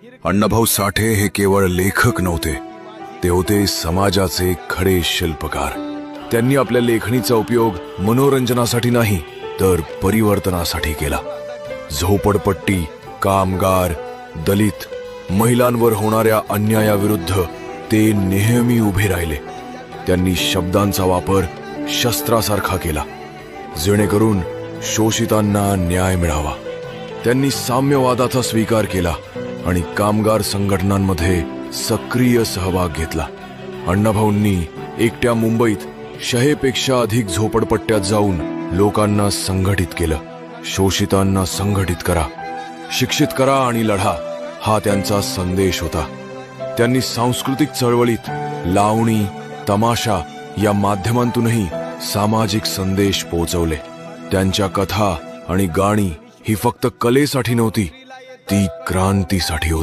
अण्णाभाऊ साठे हे केवळ लेखक नव्हते, ते होते समाजाचे खरे शिल्पकार. त्यांनी आपल्या लेखणीचा उपयोग मनोरंजनासाठी नाही तर परिवर्तनासाठी केला. झोपडपट्टी, कामगार, दलित, महिलांवर होणाऱ्या अन्यायाविरुद्ध ते नेहमी उभे राहिले. त्यांनी शब्दांचा वापर शस्त्रासारखा केला, जेणेकरून शोषितांना न्याय मिळावा. त्यांनी साम्यवादाचा स्वीकार केला आणि कामगार संघटनांमध्ये सक्रिय सहभाग घेतला. अण्णाभाऊंनी एकट्या मुंबईत 100 पेक्षा अधिक झोपडपट्ट्यात जाऊन लोकांना संघटित केलं. शोषितांना संघटित करा, शिक्षित करा आणि लढा, हा त्यांचा संदेश होता. त्यांनी सांस्कृतिक चळवळीत लावणी, तमाशा या माध्यमांतूनही सामाजिक संदेश पोहोचवले. त्यांच्या कथा आणि गाणी ही फक्त कलेसाठी नव्हती, ती क्रांतीसाठी होती.